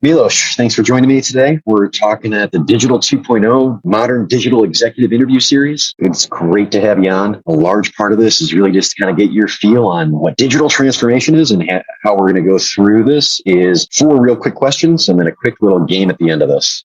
Milos, thanks for joining me today. We're talking at the Digital 2.0 Modern Digital Executive Interview Series. It's great to have you on. A large part of this is really just to kind of get your feel on what digital transformation is, and how we're going to go through this is 4 real quick questions and then a quick little game at the end of this.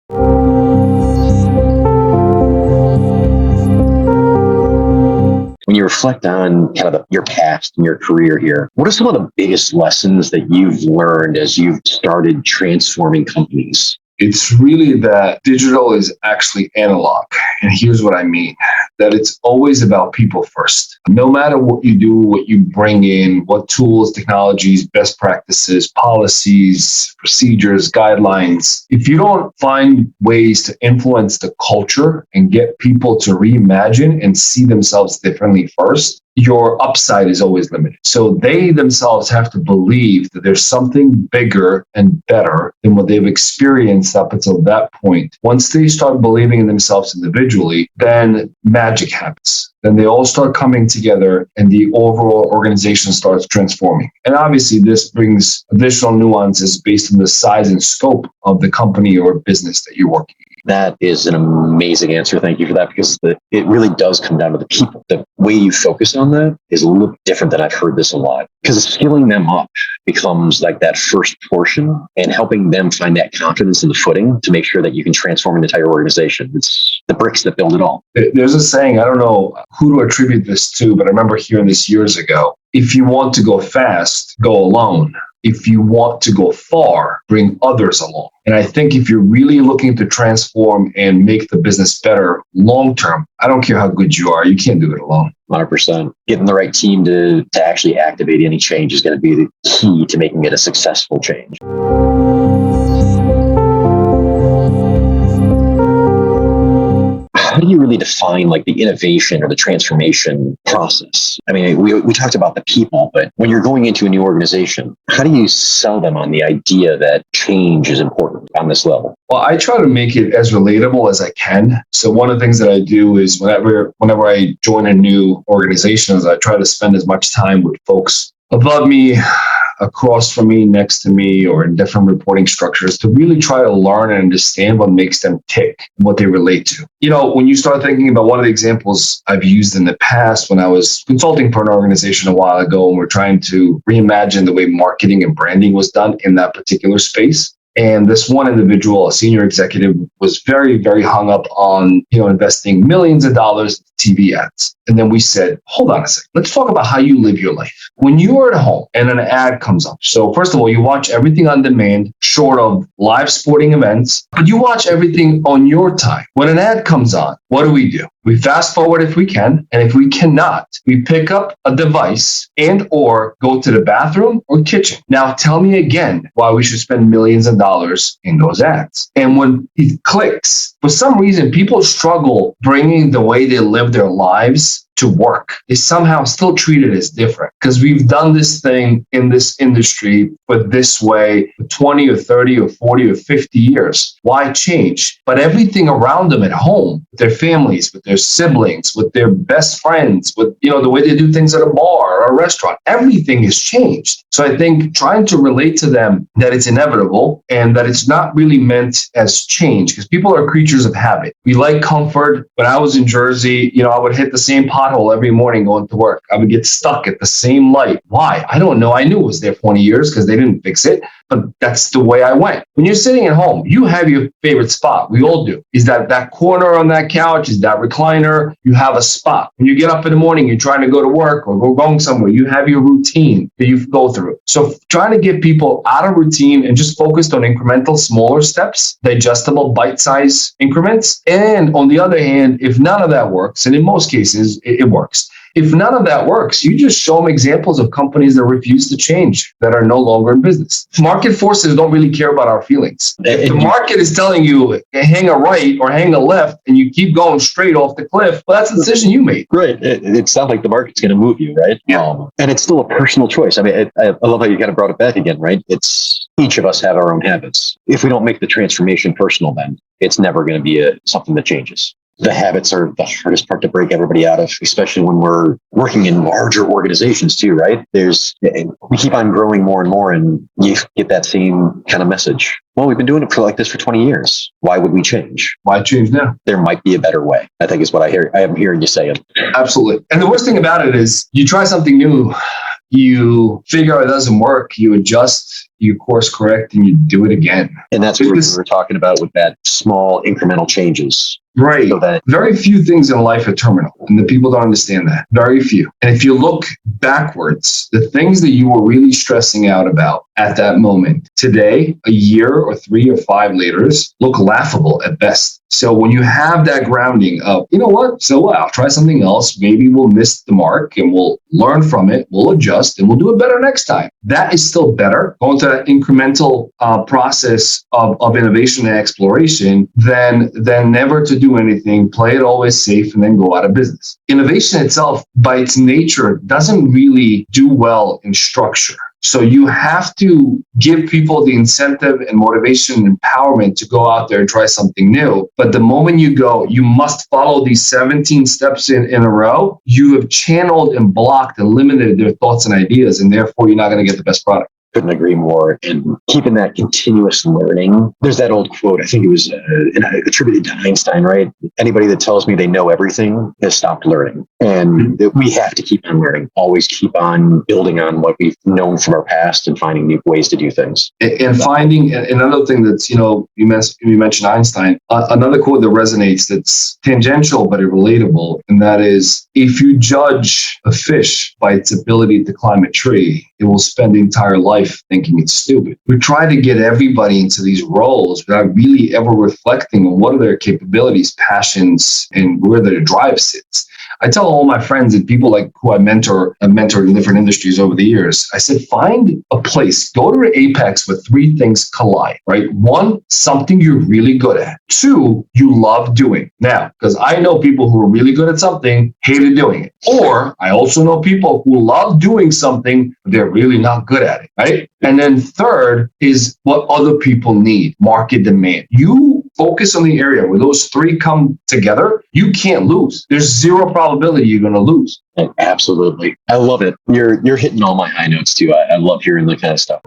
When you reflect on kind of your past and your career here, what are some of the biggest lessons that you've learned as you've started transforming companies? It's really that digital is actually analog. And here's what I mean, that it's always about people first. No matter what you do, what you bring in, what tools, technologies, best practices, policies, procedures, guidelines, if you don't find ways to influence the culture and get people to reimagine and see themselves differently first, your upside is always limited. So they themselves have to believe that there's something bigger and better than what they've experienced up until that point. Once they start believing in themselves individually, then magic happens. Then they all start coming together and the overall organization starts transforming. And obviously this brings additional nuances based on the size and scope of the company or business that you're working in. That is an amazing answer. Thank you for that, because it really does come down to the people. The way you focus on that is a little different than I've heard this a lot, because skilling them up becomes like that first portion and helping them find that confidence in the footing to make sure that you can transform an entire organization. It's the bricks that build it all. There's a saying, I don't know who to attribute this to, but I remember hearing this years ago. If you want to go fast, go alone. If you want to go far, bring others along. And I think if you're really looking to transform and make the business better long term, I don't care how good you are, you can't do it alone. 100%. Getting the right team to actually activate any change is going to be the key to making it a successful change. How do you really define like the innovation or the transformation process? I mean, we talked about the people, but when you're going into a new organization, how do you sell them on the idea that change is important on this level? Well, I try to make it as relatable as I can. So one of the things that I do is whenever I join a new organization, is I try to spend as much time with folks above me, across from me, next to me, or in different reporting structures to really try to learn and understand what makes them tick, what they relate to. You know, when you start thinking about one of the examples I've used in the past when I was consulting for an organization a while ago, and we're trying to reimagine the way marketing and branding was done in that particular space. And this one individual, a senior executive, was very, very hung up on, investing millions of dollars in TV ads. And then we said, hold on a second. Let's talk about how you live your life. When you are at home and an ad comes up. So first of all, you watch everything on demand, short of live sporting events, but you watch everything on your time. When an ad comes on, what do? We fast forward if we can, and if we cannot, we pick up a device and or go to the bathroom or kitchen. Now tell me again why we should spend millions of dollars in those ads. And when it clicks, for some reason, people struggle bringing the way they live their lives to work. They somehow still treat it as different because we've done this thing in this industry for this way for 20 or 30 or 40 or 50 years. Why change? But everything around them at home, with their families, with their siblings, with their best friends, with the way they do things at a bar or a restaurant, everything has changed. So I think trying to relate to them that it's inevitable and that it's not really meant as change, because people are creatures of habit. We like comfort. When I was in Jersey, I would hit the same pothole every morning going to work. I would get stuck at the same light. Why? I don't know. I knew it was there 20 years because they didn't fix it, but that's the way I went. When you're sitting at home, you have your favorite spot. We all do. Is that corner on that couch? Is that recliner? You have a spot. When you get up in the morning, you're trying to go to work or going somewhere, you have your routine that you go through. So trying to get people out of routine and just focused on incremental, smaller steps, digestible, bite-sized increments. And on the other hand, if none of that works, and in most cases, it works. If none of that works, you just show them examples of companies that refuse to change, that are no longer in business. Market forces don't really care about our feelings. If the market is telling you hang a right or hang a left and you keep going straight off the cliff, well, that's the decision you made. Right. It's not like the market's going to move you, right? Yeah. And it's still a personal choice. I mean, I love how you kind of brought it back again, right? It's each of us have our own habits. If we don't make the transformation personal, then it's never going to be something that changes. The habits are the hardest part to break everybody out of, especially when we're working in larger organizations too, right? We keep on growing more and more, and you get that same kind of message. well, we've been doing it for like this for 20 years. Why would we change? Why change now? There might be a better way, I think is what I am hearing you saying. Absolutely. And the worst thing about it is you try something new, you figure out it doesn't work, you adjust, you course correct, and you do it again. And that's what we were talking about with that small incremental changes. Right. So that very few things in life are terminal, and the people don't understand that. Very few. And if you look backwards, the things that you were really stressing out about at that moment, today, a year or 3 or 5 later, look laughable at best. So when you have that grounding of, you know what, so what? I'll try something else. Maybe we'll miss the mark and we'll learn from it. We'll adjust and we'll do it better next time. That is still better, going to that incremental process of innovation and exploration than never to do anything, play it always safe, and then go out of business. Innovation itself, by its nature, doesn't really do well in structure. So you have to give people the incentive and motivation and empowerment to go out there and try something new. But the moment you go, you must follow these 17 steps in a row, you have channeled and blocked and limited their thoughts and ideas, and therefore you're not going to get the best product. Couldn't agree more. And keeping that continuous learning. There's that old quote, I think it was attributed to Einstein, right? Anybody that tells me they know everything has stopped learning. And we have to keep on learning, always keep on building on what we've known from our past and finding new ways to do things. And finding another thing that's, you mentioned Einstein, another quote that resonates that's tangential but relatable, and that is, if you judge a fish by its ability to climb a tree, it will spend the entire life thinking it's stupid. We try to get everybody into these roles without really ever reflecting on what are their capabilities, passions, and where their drive sits. I tell all my friends and people like who I've mentored in different industries over the years, I said, find a place, go to an apex where 3 things collide, right? 1, something you're really good at. 2, you love doing. Now, because I know people who are really good at something, hated doing it. Or I also know people who love doing something, but they're really not good at it, right? And then 3rd is what other people need, market demand. You focus on the area where those 3 come together, you can't lose. There's 0 probability you're going to lose. Absolutely. I love it. You're hitting all my high notes too. I love hearing that kind of stuff.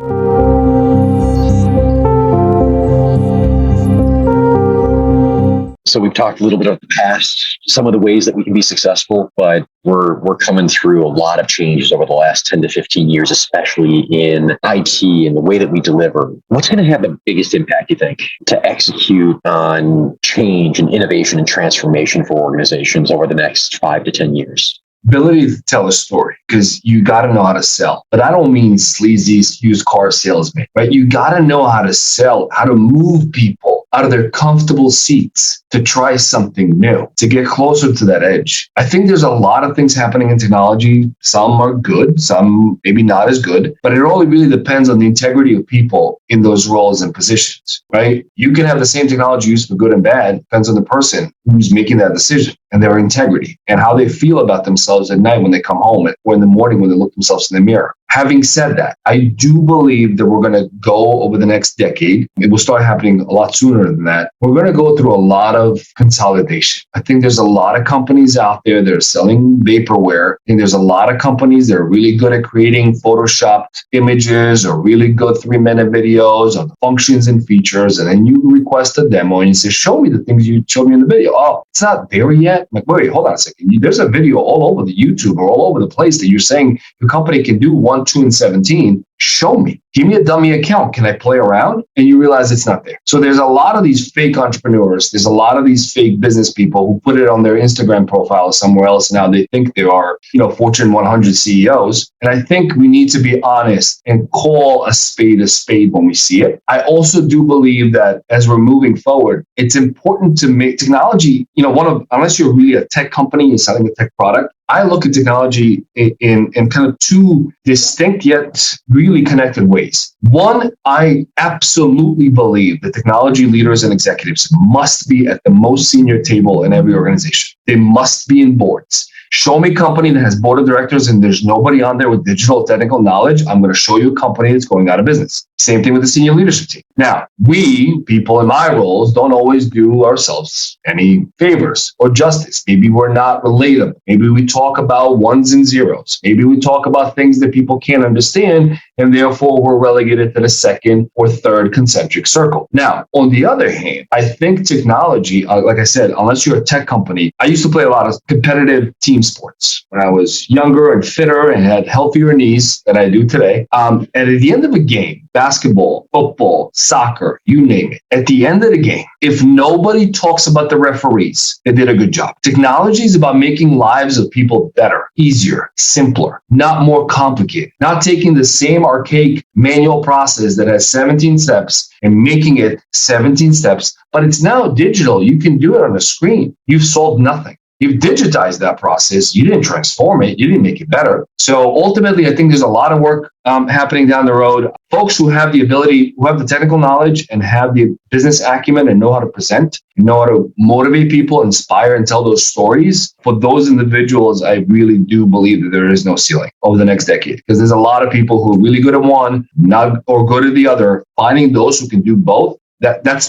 So we've talked a little bit about the past, some of the ways that we can be successful, but we're coming through a lot of changes over the last 10 to 15 years, especially in IT and the way that we deliver. What's going to have the biggest impact, you think, to execute on change and innovation and transformation for organizations over the next 5 to 10 years? Ability to tell a story, because you got to know how to sell. But I don't mean sleazy used car salesman, right? You got to know how to sell, how to move people out of their comfortable seats to try something new, to get closer to that edge. I think there's a lot of things happening in technology. Some are good, some maybe not as good, but it all really depends on the integrity of people in those roles and positions, right? You can have the same technology used for good and bad, depends on the person who's making that decision and their integrity and how they feel about themselves at night when they come home or in the morning when they look themselves in the mirror. Having said that, I do believe that we're going to go over the next decade. It will start happening a lot sooner than that. We're going to go through a lot of consolidation. I think there's a lot of companies out there that are selling vaporware. I think there's a lot of companies that are really good at creating photoshopped images or really good 3-minute videos of the functions and features. And then you request a demo and you say, show me the things you showed me in the video. Oh, it's not there yet. I'm like, wait, hold on a second. There's a video all over the YouTube or all over the place that you're saying your company can do 1, 2, and 17. Show me. Give me a dummy account. Can I play around? And you realize it's not there. So there's a lot of these fake entrepreneurs. There's a lot of these fake business people who put it on their Instagram profile somewhere else. Now they think they are, Fortune 100 CEOs. And I think we need to be honest and call a spade when we see it. I also do believe that as we're moving forward, it's important to make technology, unless you're really a tech company and selling a tech product, I look at technology in kind of 2 distinct yet really connected ways. One, I absolutely believe that technology leaders and executives must be at the most senior table in every organization. They must be in boards. Show me a company that has board of directors and there's nobody on there with digital technical knowledge. I'm going to show you a company that's going out of business. Same thing with the senior leadership team. Now, we people in my roles don't always do ourselves any favors or justice. Maybe we're not relatable. Maybe we talk about ones and zeros. Maybe we talk about things that people can't understand, and therefore we're relegated to the second or third concentric circle. Now, on the other hand, I think technology, like I said, unless you're a tech company, I used to play a lot of competitive team sports when I was younger and fitter and had healthier knees than I do today. And at the end of a game, basketball, football, soccer, you name it. At the end of the game, if nobody talks about the referees, they did a good job. Technology is about making lives of people better, easier, simpler, not more complicated, not taking the same archaic manual process that has 17 steps and making it 17 steps, but it's now digital. You can do it on a screen. You've solved nothing. You've digitized that process. You didn't transform it. You didn't make it better. So ultimately, I think there's a lot of work happening down the road. Folks who have the ability, who have the technical knowledge and have the business acumen and know how to present, know how to motivate people, inspire, and tell those stories. For those individuals, I really do believe that there is no ceiling over the next decade, because there's a lot of people who are really good at one, not or good at the other. Finding those who can do both.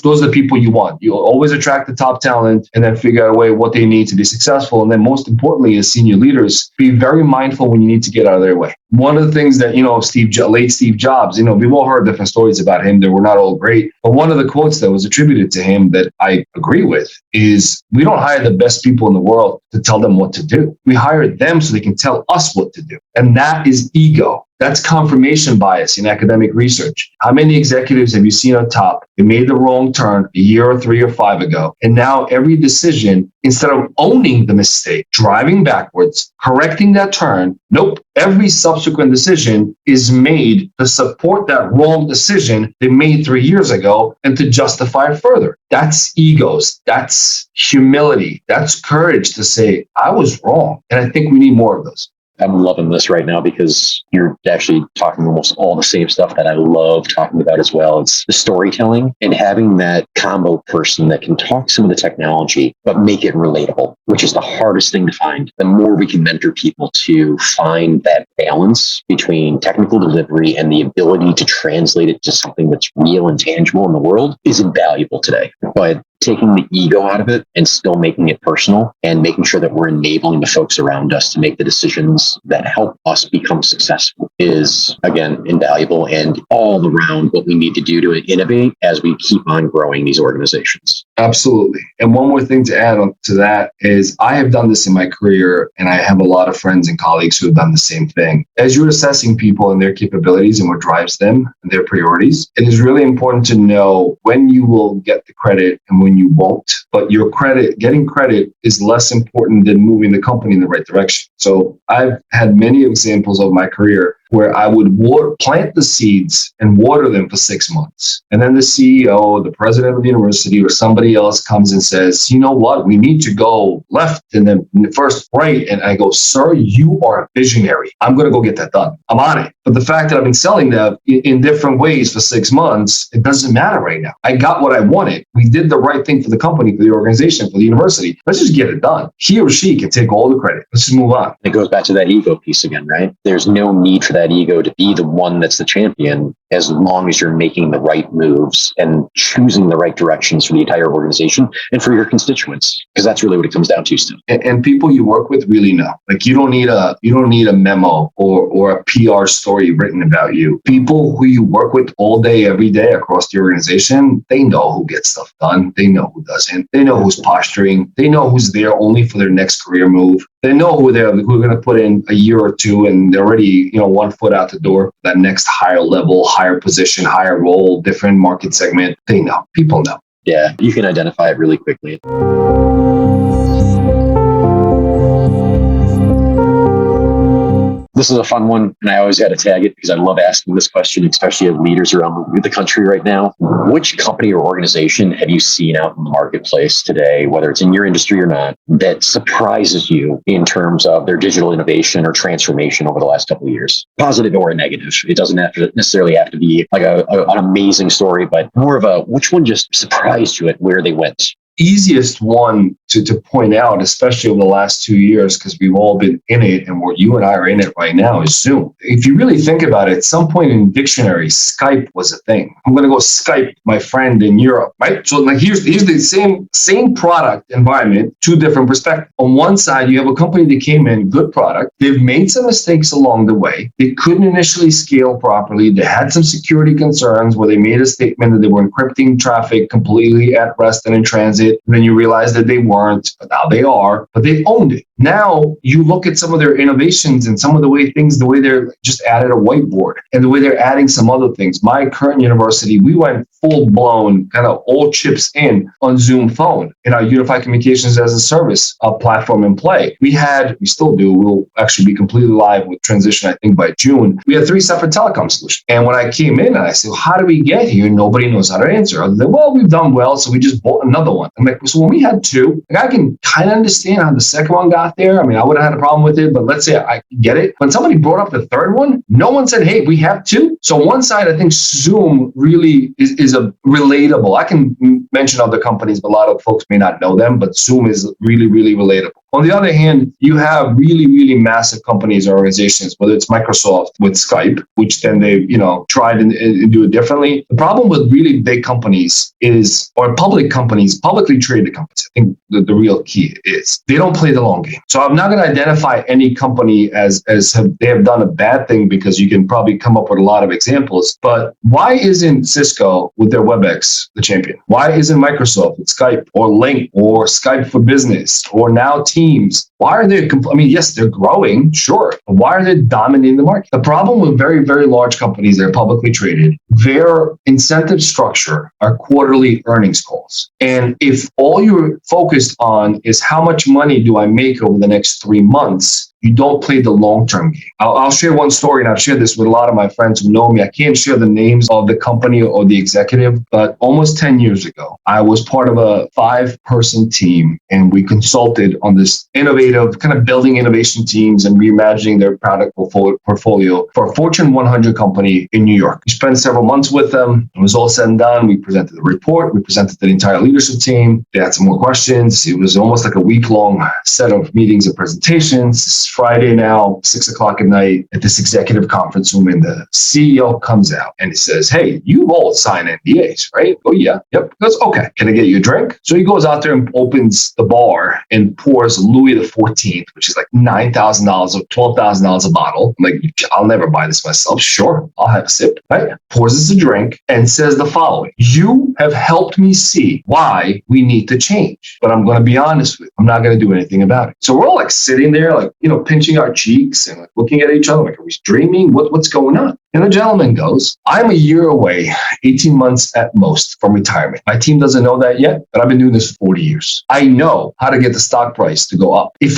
Those are the people you want. You'll always attract the top talent and then figure out a way what they need to be successful. And then most importantly, as senior leaders, be very mindful when you need to get out of their way. One of the things that, late Steve Jobs, we've all heard different stories about him that were not all great. But one of the quotes that was attributed to him that I agree with is, we don't hire the best people in the world to tell them what to do. We hire them so they can tell us what to do. And that is ego. That's confirmation bias in academic research. How many executives have you seen on top that made the wrong turn a year or 3 or 5 ago? And now every decision, instead of owning the mistake, driving backwards, correcting that turn, nope. Every subsequent decision is made to support that wrong decision they made 3 years ago and to justify it further. That's egos. That's humility. That's courage to say, I was wrong. And I think we need more of those. I'm loving this right now because you're actually talking almost all the same stuff that I love talking about as well. It's the storytelling and having that combo person that can talk some of the technology, but make it relatable, which is the hardest thing to find. The more we can mentor people to find that balance between technical delivery and the ability to translate it to something that's real and tangible in the world is invaluable today. But taking the ego out of it and still making it personal and making sure that we're enabling the folks around us to make the decisions that help us become successful is, again, invaluable and all around what we need to do to innovate as we keep on growing these organizations. Absolutely. And one more thing to add on to that is, I have done this in my career, and I have a lot of friends and colleagues who have done the same thing. As you're assessing people and their capabilities and what drives them and their priorities, it is really important to know when you will get the credit and when you won't. But getting credit is less important than moving the company in the right direction. So I've had many examples of my career where I would plant the seeds and water them for 6 months. And then the CEO, the president of the university, or somebody else comes and says, you know what, we need to go left and then first right. And I go, sir, you are a visionary. I'm going to go get that done. I'm on it. But the fact that I've been selling that in different ways for 6 months, it doesn't matter right now. I got what I wanted. We did the right thing for the company, for the organization, for the university. Let's just get it done. He or she can take all the credit. Let's just move on. It goes back to that ego piece again, right? There's no need for that ego to be the one that's the champion, as long as you're making the right moves and choosing the right directions for the entire organization and for your constituents, because that's really what it comes down to still. And people you work with really know. Like, you don't need a memo or a PR story written about you. People who you work with all day, every day across the organization, they know who gets stuff done. They know who doesn't. They know who's posturing. They know who's there only for their next career move. They know who are going to put in a year or two, and they're already 1 foot out the door, that next higher level, higher position, higher role, different market segment. They know. People know. Yeah, you can identify it really quickly. This is a fun one, and I always got to tag it because I love asking this question, especially of leaders around the country right now. Which company or organization have you seen out in the marketplace today, whether it's in your industry or not, that surprises you in terms of their digital innovation or transformation over the last couple of years? Positive or a negative. It doesn't necessarily have to be like an amazing story, but more of a, which one just surprised you at where they went? easiest one to point out, especially over the last 2 years, because we've all been in it and you and I are in it right now, is Zoom. If you really think about it, at some point in dictionary, Skype was a thing. I'm going to go Skype my friend in Europe, right? So like here's the same product environment, two different perspectives. On one side, you have a company that came in, good product. They've made some mistakes along the way. They couldn't initially scale properly. They had some security concerns where they made a statement that they were encrypting traffic completely at rest and in transit. And then you realize that they weren't, but now they are, but they owned it. Now you look at some of their innovations and some of the way they're just added a whiteboard and the way they're adding some other things. My current university, we went full blown, kind of all chips in on Zoom Phone in our Unified Communications as a Service platform in play. We still do, we'll actually be completely live with transition, I think by June. We had 3 separate telecom solutions. And when I came in and I said, well, how do we get here? Nobody knows how to answer. I was like, well, we've done well, so we just bought another one. I'm like, so when we had 2, like I can kind of understand how the second one got there. I mean, I would have had a problem with it, but let's say I get it. When somebody brought up the third one, no one said, hey, we have 2. So on one side, I think Zoom really is a relatable. I can mention other companies, but a lot of folks may not know them, but Zoom is really, really relatable. On the other hand, you have really, really massive companies or organizations, whether it's Microsoft with Skype, which then they, tried and do it differently. The problem with really big companies or public companies, publicly traded companies, I think the real key is they don't play the long game. So I'm not going to identify any company as they have done a bad thing, because you can probably come up with a lot of examples. But why isn't Cisco with their WebEx the champion? Why isn't Microsoft with Skype or Link or Skype for Business or now Teams? Why are they, yes, they're growing, sure, but why are they dominating the market? The problem with very, very large companies that are publicly traded, their incentive structure are quarterly earnings calls. And if all you're focused on is how much money do I make over the next 3 months, you don't play the long-term game. I'll share one story, and I've shared this with a lot of my friends who know me. I can't share the names of the company or the executive, but almost 10 years ago, I was part of a 5-person team, and we consulted on this innovative, kind of building innovation teams and reimagining their product portfolio for a Fortune 100 company in New York. We spent several months with them. It was all said and done. We presented the report. We presented the entire leadership team. They had some more questions. It was almost like a week-long set of meetings and presentations. Friday now, 6:00 at night at this executive conference room, and the CEO comes out and he says, hey, you all sign NDAs, right? Oh, yeah. Yep. He goes, okay, can I get you a drink? So he goes out there and opens the bar and pours Louis XIV, which is like $9,000 or $12,000 a bottle. I'm like, I'll never buy this myself. Sure, I'll have a sip, right? Pours us a drink and says the following: you have helped me see why we need to change, but I'm going to be honest with you, I'm not going to do anything about it. So we're all like sitting there, like, pinching our cheeks and like looking at each other like, are we dreaming? What's going on? And the gentleman goes, I'm a year away, 18 months at most from retirement. My team doesn't know that yet, but I've been doing this for 40 years. I know how to get the stock price to go up. If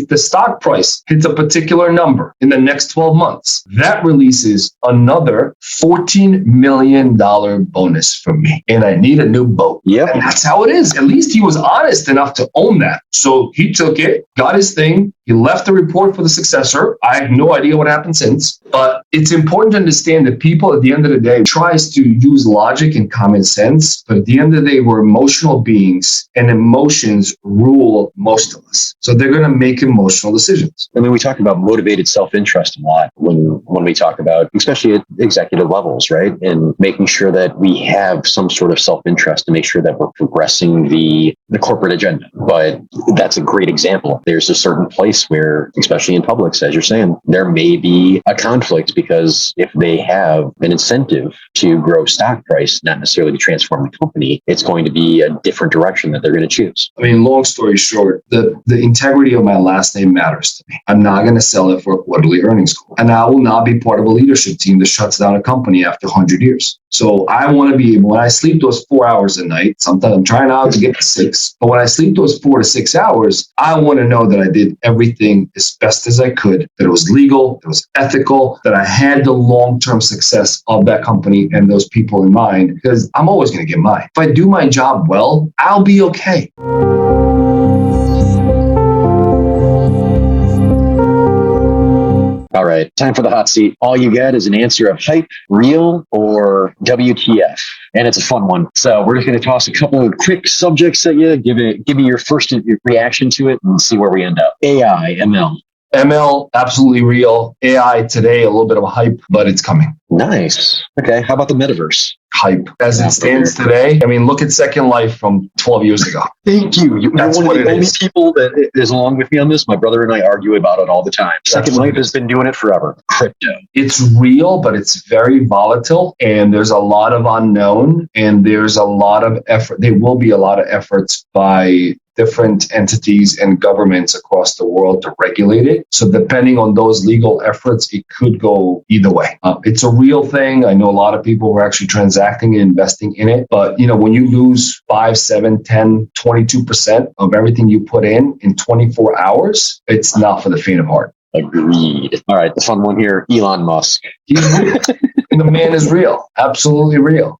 the stock price hits a particular number in the next 12 months, that releases another $14 million bonus for me. And I need a new boat. Yep. And that's how it is. At least he was honest enough to own that. So he took it, got his thing. He left the report for the successor. I have no idea what happened since, but it's important to understand that people at the end of the day tries to use logic and common sense, but at the end of the day, we're emotional beings and emotions rule most of us. So they're going to make emotional decisions. I mean, we talk about motivated self-interest a lot when we talk about, especially at executive levels, right? And making sure that we have some sort of self-interest to make sure that we're progressing the corporate agenda. But that's a great example. There's a certain place where, especially in Publix, as you're saying, there may be a conflict, because if they have an incentive to grow stock price, not necessarily to transform the company, it's going to be a different direction that they're going to choose. I mean, long story short, the integrity of my last name matters to me. I'm not going to sell it for a quarterly earnings call. And I will not be part of a leadership team that shuts down a company after 100 years. So I want to be able, when I sleep those 4 hours a night, sometimes I'm trying out to get to 6, but when I sleep those 4 to 6 hours, I want to know that I did everything as best as I could, that it was legal, it was ethical, that I had the long-term success of that company and those people in mind, because I'm always going to get mine. If I do my job well, I'll be okay. All right, time for the hot seat. All you get is an answer of hype, real, or WTF. And it's a fun one. So we're just going to toss a couple of quick subjects at you. Give me your first reaction to it and see where we end up. AI, ML. ML, absolutely real. AI today, a little bit of a hype, but it's coming. Nice. Okay. How about the metaverse? Hype. As it stands today, I mean, look at Second Life from 12 years ago. Thank you. You're That's one of what the it only is. people that is along with me on this. My brother and I argue about it all the time. Second what Life it has been doing it forever. Crypto. It's real, but it's very volatile, and there's a lot of unknown, and there's a lot of effort. There will be a lot of efforts by different entities and governments across the world to regulate it. So depending on those legal efforts, it could go either way. It's a real thing. I know a lot of people who are actually transacting and investing in it. But, when you lose 5, 7, 10, 22% of everything you put in 24 hours, it's not for the faint of heart. Agreed. All right. The fun one here, Elon Musk. He's real. The man is real. Absolutely real.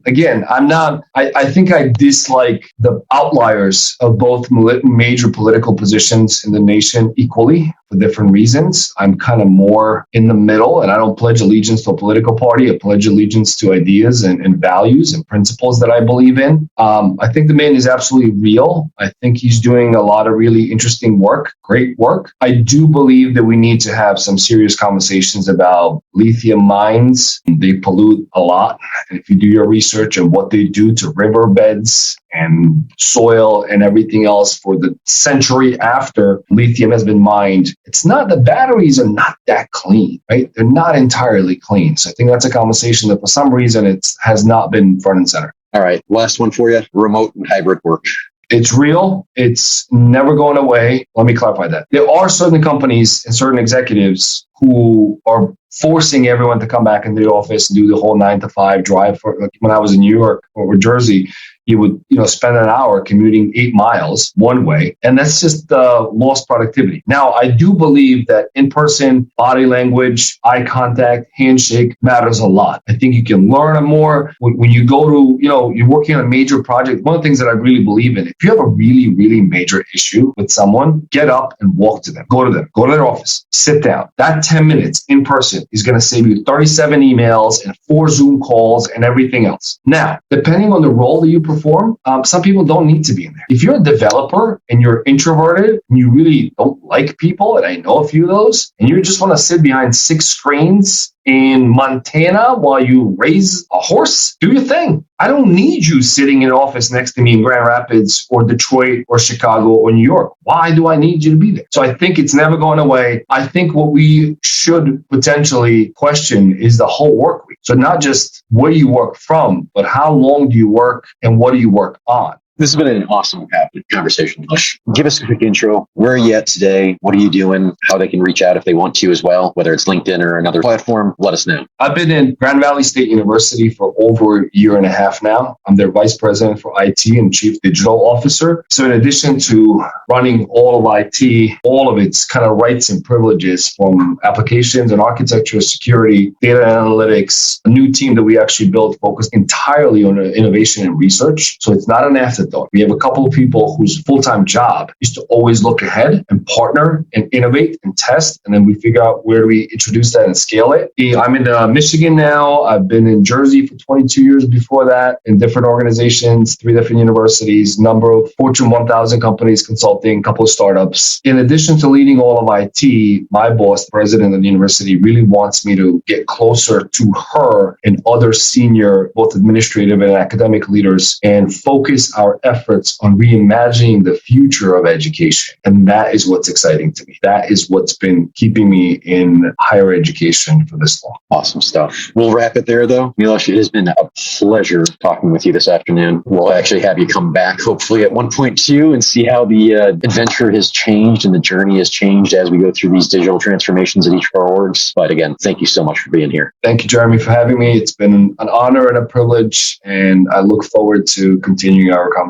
Again, I think I dislike the outliers of both major political positions in the nation equally for different reasons. I'm kind of more in the middle, and I don't pledge allegiance to a political party. I pledge allegiance to ideas and values and principles that I believe in. I think the man is absolutely real. I think he's doing a lot of really interesting work, great work. I do believe that we need to have some serious conversations about lithium mines. They pollute a lot. And if you do your research on what they do to riverbeds and soil and everything else for the century after lithium has been mined, the batteries are not that clean, right? They're not entirely clean. So I think that's a conversation that for some reason it has not been front and center. All right. Last one for you, remote and hybrid work. It's real. It's never going away. Let me clarify that. There are certain companies and certain executives who are forcing everyone to come back into the office and do the whole 9 to 5 drive. Like when I was in New York or Jersey, you would spend an hour commuting 8 miles one way, and that's just lost productivity. Now, I do believe that in-person body language, eye contact, handshake matters a lot. I think you can learn more when you go to, you're working on a major project. One of the things that I really believe in, if you have a really, really major issue with someone, get up and walk to them, go to their office, sit down. That 10 minutes in person is going to save you 37 emails and 4 Zoom calls and everything else. Now, depending on the role that you perform, some people don't need to be in there. If you're a developer and you're introverted and you really don't like people, and I know a few of those, and you just want to sit behind 6 screens in Montana while you raise a horse, do your thing. I don't need you sitting in an office next to me in Grand Rapids or Detroit or Chicago or New York. Why do I need you to be there? So I think it's never going away. I think what we should potentially question is the whole work week. So not just where you work from, but how long do you work and what do you work on? This has been an awesome conversation. Give us a quick intro. Where are you at today? What are you doing? How they can reach out if they want to as well, whether it's LinkedIn or another platform. Let us know. I've been in Grand Valley State University for over a year and a half now. I'm their vice president for IT and chief digital officer. So in addition to running all of IT, all of its kind of rights and privileges from applications and architecture, security, data analytics, a new team that we actually built focused entirely on innovation and research. So it's not an afterthought. We have a couple of people whose full-time job is to always look ahead and partner and innovate and test. And then we figure out where do we introduce that and scale it. I'm in Michigan now. I've been in Jersey for 22 years before that in different organizations, 3 different universities, number of Fortune 1000 companies consulting, a couple of startups. In addition to leading all of IT, my boss, the president of the university, really wants me to get closer to her and other senior, both administrative and academic leaders, and focus our efforts on reimagining the future of education. And that is what's exciting to me. That is what's been keeping me in higher education for this long. Awesome stuff. We'll wrap it there, though. Milos, it has been a pleasure talking with you this afternoon. We'll actually have you come back, hopefully at 1.2, and see how the adventure has changed and the journey has changed as we go through these digital transformations at each of our orgs. But again, thank you so much for being here. Thank you, Jeremy, for having me. It's been an honor and a privilege, and I look forward to continuing our conversation.